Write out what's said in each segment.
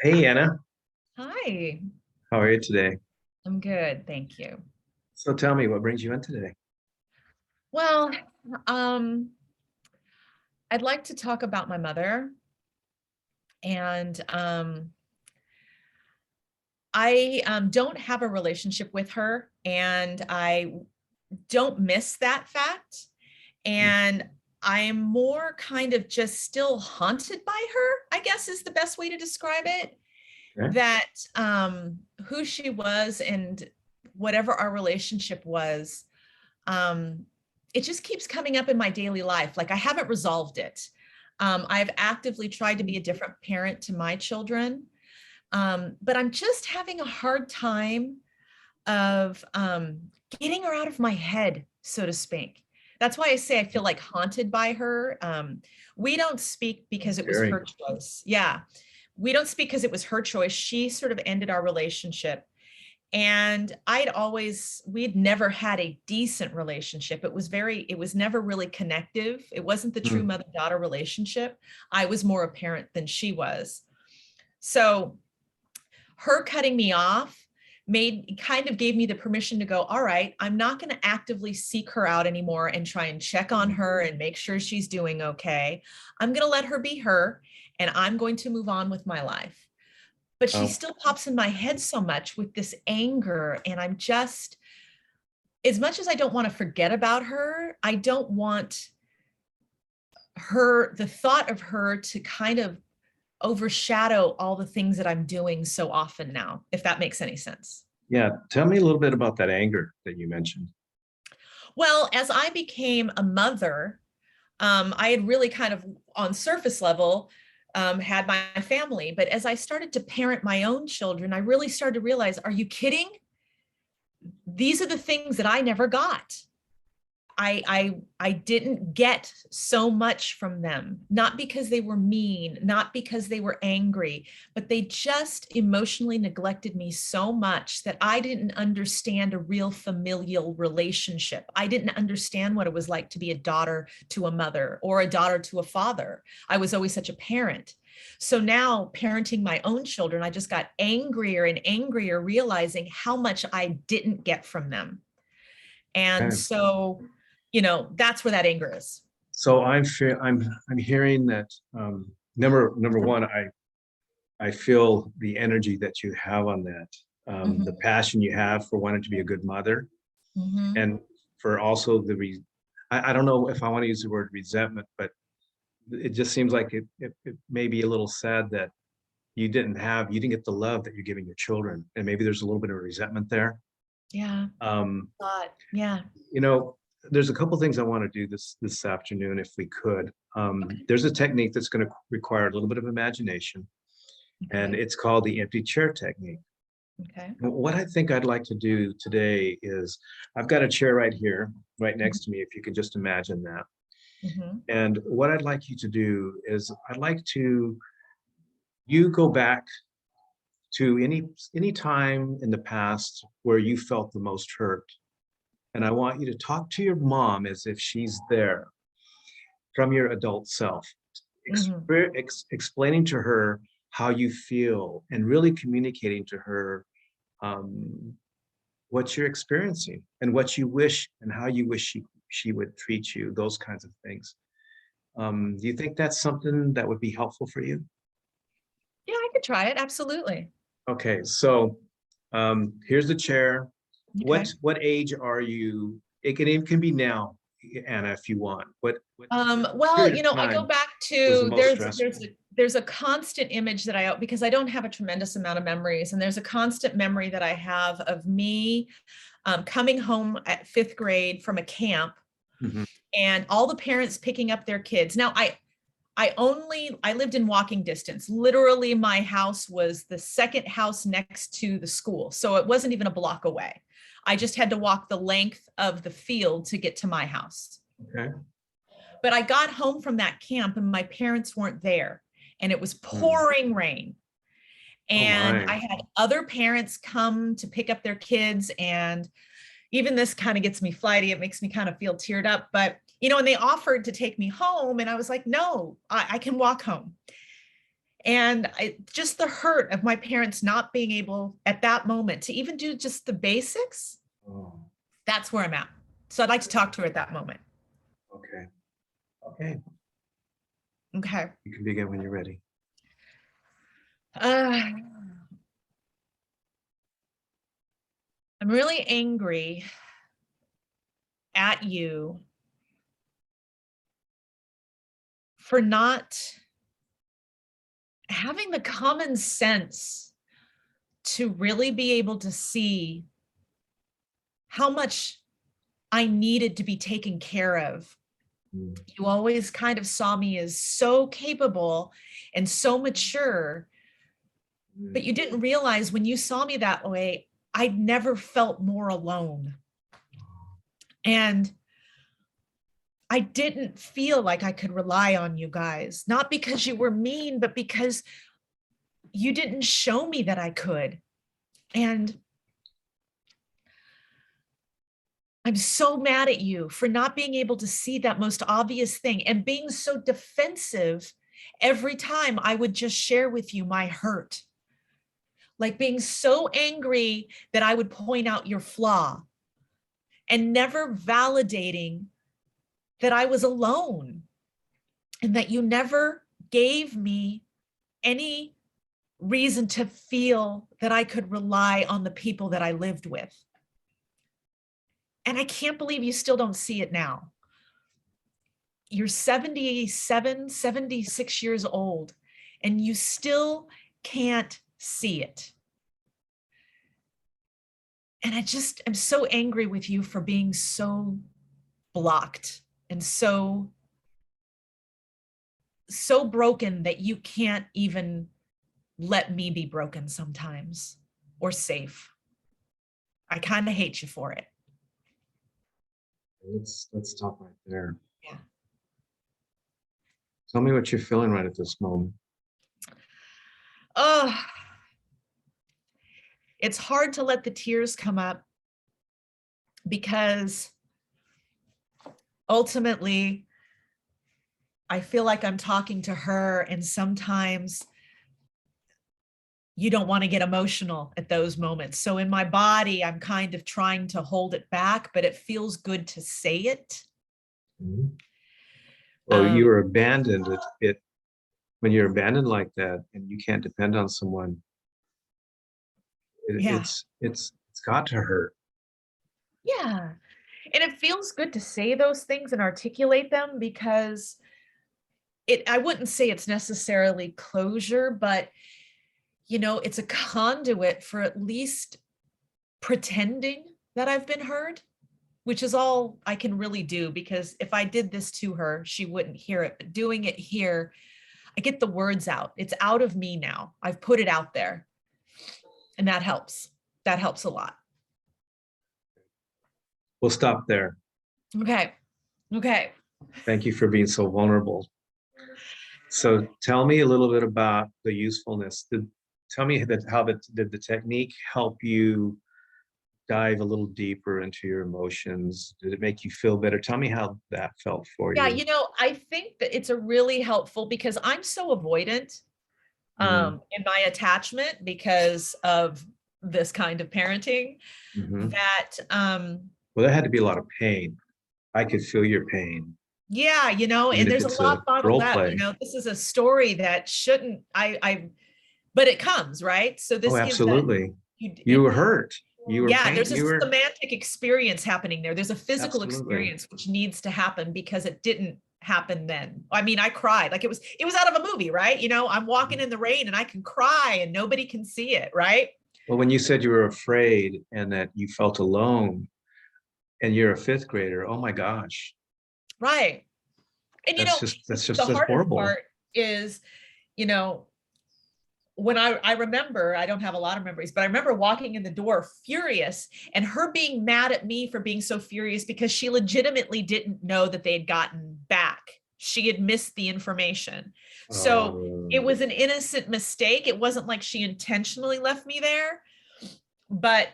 Hey Anna, Hi, how are you today? I'm good, thank you. So tell me, what brings you in today? Well, um, I'd like to talk about my mother, and I don't have a relationship with her, and I don't miss that fact. And I'm more kind of just still haunted by her, I guess is the best way to describe it. Okay. That who she was and whatever our relationship was, um, it just keeps coming up in my daily life. Like I haven't resolved it. I've actively tried to be a different parent to my children, but I'm just having a hard time of getting her out of my head, so to speak. That's why I say I feel like haunted by her. We don't speak because it was her Scary. choice. Yeah, we don't speak because it was her choice. She sort of ended our relationship. And we'd never had a decent relationship. It was never really connective. It wasn't the true Hmm. mother-daughter relationship. I was more a parent than she was. So her cutting me off kind of gave me the permission to go, all right, I'm not going to actively seek her out anymore and try and check on her and make sure she's doing okay. I'm going to let her be her, and I'm going to move on with my life. But she Oh, still pops in my head so much with this anger. And I'm just, as much as I don't want to forget about her, I don't want the thought of her to kind of overshadow all the things that I'm doing so often now, if that makes any sense. yeah. Tell me a little bit about that anger that you mentioned. Well, as I became a mother, I had really kind of on surface level had my family. But as I started to parent my own children, I really started to realize, are you kidding? These are the things that I never got. I didn't get so much from them, not because they were mean, not because they were angry, but they just emotionally neglected me so much that I didn't understand a real familial relationship. I didn't understand what it was like to be a daughter to a mother or a daughter to a father. I was always such a parent. So now parenting my own children, I just got angrier and angrier, realizing how much I didn't get from them. And Okay. so, that's where that anger is. So I'm hearing that number one, I feel the energy that you have on that, the Mhm, passion you have for wanting to be a good mother, mhm. and for also I don't know if I want to use the word resentment, but it just seems like it may be a little sad that you didn't get the love that you're giving your children, and maybe there's a little bit of resentment there. Yeah, um yeah. you know there's a couple things I want to do this afternoon if we could. Okay, There's a technique that's going to require a little bit of imagination, and okay, it's called the empty chair technique. okay. And what I think I'd like to do today is, I've got a chair right here, right Mhm, next to me, if you could just imagine that. mhm, And what I'd like you to do is, I'd like to you go back to any time in the past where you felt the most hurt, and I want you to talk to your mom as if she's there from your adult self, mhm. explaining to her how you feel and really communicating to her, um, what you're experiencing and what you wish and how you wish she would treat you, those kinds of things. Do you think that's something that would be helpful for you? Yeah, I could try it. Absolutely. Okay, so here's the chair. Okay. What age are you? It can be now, Anna, if you want. What Well, period of I go time back was the to most stressful? there's a constant image that because I don't have a tremendous amount of memories, and there's a constant memory that I have of me coming home at fifth grade from a camp, Mhm. and all the parents picking up their kids. Now, I lived in walking distance. Literally, my house was the second house next to the school. So it wasn't even a block away. I just had to walk the length of the field to get to my house. Okay. But I got home from that camp and my parents weren't there. And it was Mm. pouring rain. Oh And my. I had other parents come to pick up their kids. And even this kind of gets me flighty. It makes me kind of feel teared up. But, and they offered to take me home. And I was like, no, I can walk home. And just the hurt of my parents not being able at that moment to even do just the basics, Oh, that's where I'm at. So I'd like to talk to her at that moment. okay. Okay. Okay. You can begin when you're ready. I'm really angry at you for not having the common sense to really be able to see how much I needed to be taken care of. Mm. You always kind of saw me as so capable and so mature, but you didn't realize when you saw me that way, I'd never felt more alone. And I didn't feel like I could rely on you guys, not because you were mean, but because you didn't show me that I could. And I'm so mad at you for not being able to see that most obvious thing and being so defensive every time I would just share with you my hurt. Like being so angry that I would point out your flaw and never validating that I was alone and that you never gave me any reason to feel that I could rely on the people that I lived with. And I can't believe you still don't see it now. You're 77, 76 years old, and you still can't see it. And I'm so angry with you for being so blocked and so broken that you can't even let me be broken sometimes or safe. I kind of hate you for it. Let's stop right there. Yeah. Tell me what you're feeling right at this moment. Oh, it's hard to let the tears come up because ultimately I feel like I'm talking to her, and sometimes you don't want to get emotional at those moments. So in my body, I'm kind of trying to hold it back, but it feels good to say it. Mhm. Well, you were abandoned. When you're abandoned like that and you can't depend on someone, Yeah. it's got to hurt. Yeah. And it feels good to say those things and articulate them because I wouldn't say it's necessarily closure, but it's a conduit for at least pretending that I've been heard, which is all I can really do, because if I did this to her, she wouldn't hear it. But doing it here, I get the words out. It's out of me now. I've put it out there. And that helps. That helps a lot. We'll stop there. Okay. Okay. Thank you for being so vulnerable. So tell me a little bit about the usefulness. Tell me did the technique help you dive a little deeper into your emotions? Did it make you feel better? Tell me how that felt for Yeah, you. I think that it's a really helpful because I'm so avoidant Mm. in my attachment because of this kind of parenting Mhm. that Well, that had to be a lot of pain. I could feel your pain, yeah, even and if there's a it's a lot bottled role up. play. This is a story that shouldn't but it comes, right? So Oh, this gives that absolutely. you You were hurt. You were yeah, pain. there's a You were semantic experience happening there. There's a physical absolutely. experience which needs to happen because it didn't happen then. I mean, I cried like it was out of a movie, right? I'm walking in the rain and I can cry and nobody can see it, right? Well, when you said you were afraid and that you felt alone and you're a fifth grader, oh my gosh, Right. And the that's hardest horrible. part is, you know, when I remember, I don't have a lot of memories, but I remember walking in the door furious and her being mad at me for being so furious because she legitimately didn't know that they had gotten back. She had missed the information. So it Oh, was an innocent mistake. It wasn't like she intentionally left me there, but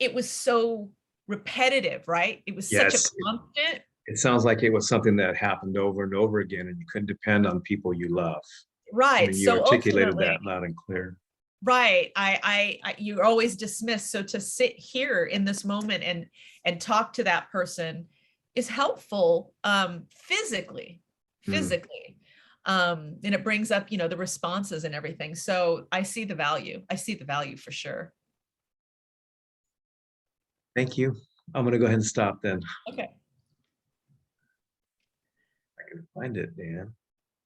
it was so repetitive, right? It was such a yes. constant. It sounds like it was something that happened over and over again, and you couldn't depend on people you love. I Right. mean, you So articulated ultimately, that loud and clear. right. You're always dismissed. So to sit here in this moment and talk to that person is helpful, physically, Mm, physically. And it brings up, the responses and everything. So I see the value. I see the value for sure. thank you. I'm gonna go ahead and stop then. Okay. I can find it, Dan.